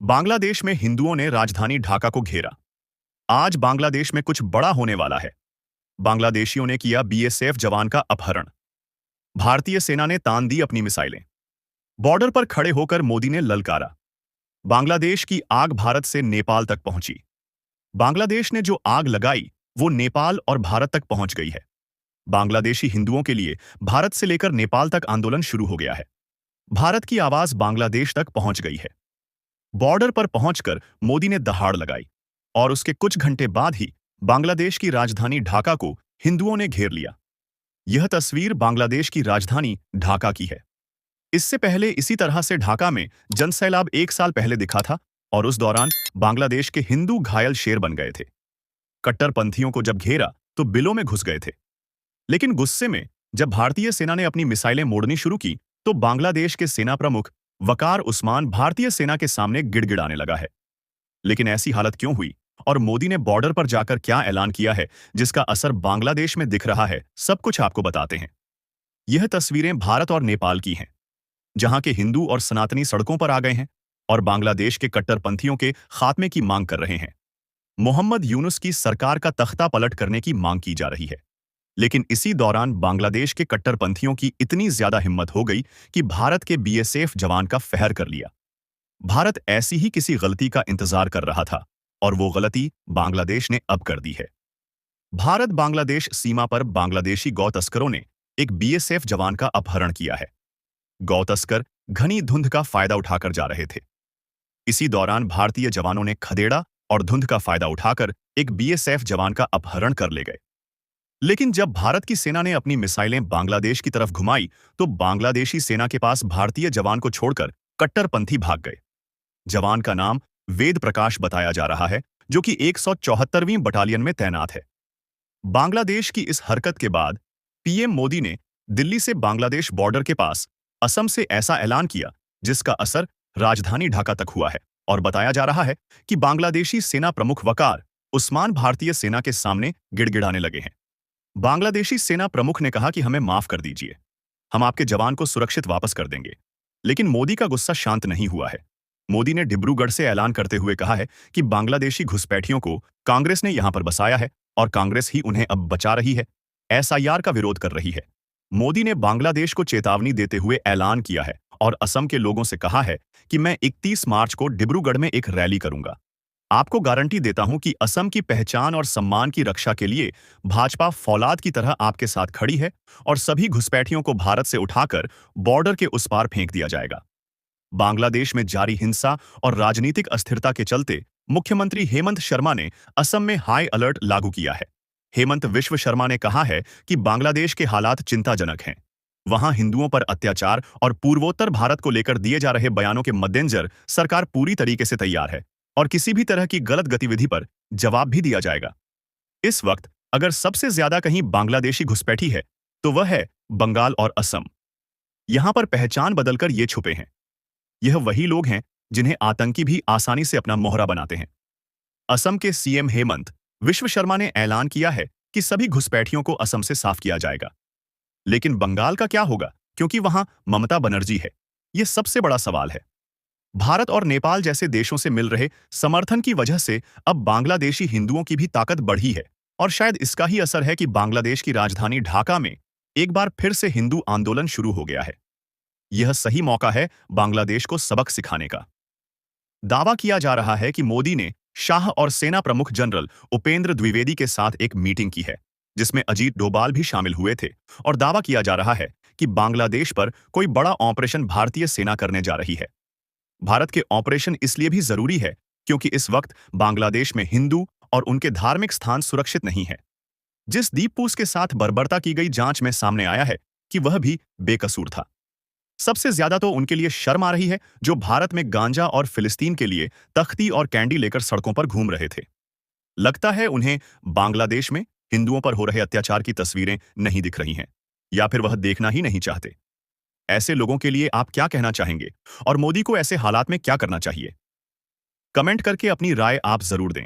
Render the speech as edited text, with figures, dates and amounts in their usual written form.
बांग्लादेश में हिंदुओं ने राजधानी ढाका को घेरा। आज बांग्लादेश में कुछ बड़ा होने वाला है। बांग्लादेशियों ने किया बीएसएफ जवान का अपहरण। भारतीय सेना ने तान दी अपनी मिसाइलें। बॉर्डर पर खड़े होकर मोदी ने ललकारा। बांग्लादेश की आग भारत से नेपाल तक पहुंची। बांग्लादेश ने जो आग लगाई वो नेपाल और भारत तक पहुंच गई है। बांग्लादेशी हिंदुओं के लिए भारत से लेकर नेपाल तक आंदोलन शुरू हो गया है। भारत की आवाज बांग्लादेश तक पहुंच गई है। बॉर्डर पर पहुंचकर मोदी ने दहाड़ लगाई और उसके कुछ घंटे बाद ही बांग्लादेश की राजधानी ढाका को हिंदुओं ने घेर लिया। यह तस्वीर बांग्लादेश की राजधानी ढाका की है। इससे पहले इसी तरह से ढाका में जनसैलाब 1 साल पहले दिखा था और उस दौरान बांग्लादेश के हिंदू घायल शेर बन गए थे। कट्टरपंथियों को जब घेरा तो बिलों में घुस गए थे। लेकिन गुस्से में जब भारतीय सेना ने अपनी मिसाइलें मोड़नी शुरू की तो बांग्लादेश के सेना प्रमुख वकार उस्मान भारतीय सेना के सामने गिड़गिड़ाने लगा है। लेकिन ऐसी हालत क्यों हुई और मोदी ने बॉर्डर पर जाकर क्या ऐलान किया है जिसका असर बांग्लादेश में दिख रहा है, सब कुछ आपको बताते हैं। यह तस्वीरें भारत और नेपाल की हैं, जहां के हिंदू और सनातनी सड़कों पर आ गए हैं और बांग्लादेश के कट्टरपंथियों के खात्मे की मांग कर रहे हैं। मोहम्मद यूनुस की सरकार का तख्ता पलट करने की मांग की जा रही है। लेकिन इसी दौरान बांग्लादेश के कट्टरपंथियों की इतनी ज्यादा हिम्मत हो गई कि भारत के बीएसएफ जवान का फहर कर लिया। भारत ऐसी ही किसी गलती का इंतजार कर रहा था और वो गलती बांग्लादेश ने अब कर दी है। भारत बांग्लादेश सीमा पर बांग्लादेशी गौ तस्करों ने एक बीएसएफ जवान का अपहरण किया है। गौ तस्कर घनी धुंध का फायदा उठाकर जा रहे थे। इसी दौरान भारतीय जवानों ने खदेड़ा और धुंध का फायदा उठाकर एक बीएसएफ जवान का अपहरण कर ले गए। लेकिन जब भारत की सेना ने अपनी मिसाइलें बांग्लादेश की तरफ घुमाई तो बांग्लादेशी सेना के पास भारतीय जवान को छोड़कर कट्टरपंथी भाग गए। जवान का नाम वेद प्रकाश बताया जा रहा है, जो कि 174वीं बटालियन में तैनात है। बांग्लादेश की इस हरकत के बाद पीएम मोदी ने दिल्ली से बांग्लादेश बॉर्डर के पास असम से ऐसा ऐलान किया जिसका असर राजधानी ढाका तक हुआ है और बताया जा रहा है कि बांग्लादेशी सेना प्रमुख वकार उस्मान भारतीय सेना के सामने गिड़गिड़ाने लगे हैं। बांग्लादेशी सेना प्रमुख ने कहा कि हमें माफ कर दीजिए, हम आपके जवान को सुरक्षित वापस कर देंगे। लेकिन मोदी का गुस्सा शांत नहीं हुआ है। मोदी ने डिब्रूगढ़ से ऐलान करते हुए कहा है कि बांग्लादेशी घुसपैठियों को कांग्रेस ने यहां पर बसाया है और कांग्रेस ही उन्हें अब बचा रही है, एसआईआर का विरोध कर रही है। मोदी ने बांग्लादेश को चेतावनी देते हुए ऐलान किया है और असम के लोगों से कहा है कि मैं 31 मार्च को डिब्रूगढ़ में एक रैली करूंगा। आपको गारंटी देता हूं कि असम की पहचान और सम्मान की रक्षा के लिए भाजपा फौलाद की तरह आपके साथ खड़ी है और सभी घुसपैठियों को भारत से उठाकर बॉर्डर के उस पार फेंक दिया जाएगा। बांग्लादेश में जारी हिंसा और राजनीतिक अस्थिरता के चलते मुख्यमंत्री हेमंत शर्मा ने असम में हाई अलर्ट लागू किया है। हेमंत विश्व शर्मा ने कहा है कि बांग्लादेश के हालात चिंताजनक हैं। वहां हिंदुओं पर अत्याचार और पूर्वोत्तर भारत को लेकर दिए जा रहे बयानों के मद्देनजर सरकार पूरी तरीके से तैयार है और किसी भी तरह की गलत गतिविधि पर जवाब भी दिया जाएगा। इस वक्त अगर सबसे ज्यादा कहीं बांग्लादेशी घुसपैठी है तो वह है बंगाल और असम। यहां पर पहचान बदलकर ये छुपे हैं। यह वही लोग हैं जिन्हें आतंकी भी आसानी से अपना मोहरा बनाते हैं। असम के सीएम हेमंत विश्व शर्मा ने ऐलान किया है कि सभी घुसपैठियों को असम से साफ किया जाएगा। लेकिन बंगाल का क्या होगा, क्योंकि वहां ममता बनर्जी है? यह सबसे बड़ा सवाल है। भारत और नेपाल जैसे देशों से मिल रहे समर्थन की वजह से अब बांग्लादेशी हिंदुओं की भी ताकत बढ़ी है और शायद इसका ही असर है कि बांग्लादेश की राजधानी ढाका में एक बार फिर से हिंदू आंदोलन शुरू हो गया है। यह सही मौका है बांग्लादेश को सबक सिखाने का। दावा किया जा रहा है कि मोदी ने शाह और सेना प्रमुख जनरल उपेंद्र द्विवेदी के साथ एक मीटिंग की है जिसमें अजीत डोभाल भी शामिल हुए थे और दावा किया जा रहा है कि बांग्लादेश पर कोई बड़ा ऑपरेशन भारतीय सेना करने जा रही है। भारत के ऑपरेशन इसलिए भी जरूरी है क्योंकि इस वक्त बांग्लादेश में हिंदू और उनके धार्मिक स्थान सुरक्षित नहीं है। जिस दीपपूस के साथ बर्बरता की गई जांच में सामने आया है कि वह भी बेकसूर था। सबसे ज्यादा तो उनके लिए शर्म आ रही है जो भारत में गांजा और फिलिस्तीन के लिए तख्ती और कैंडी लेकर सड़कों पर घूम रहे थे। लगता है उन्हें बांग्लादेश में हिंदुओं पर हो रहे अत्याचार की तस्वीरें नहीं दिख रही हैं, या फिर वह देखना ही नहीं चाहते। ऐसे लोगों के लिए आप क्या कहना चाहेंगे और मोदी को ऐसे हालात में क्या करना चाहिए? कमेंट करके अपनी राय आप जरूर दें।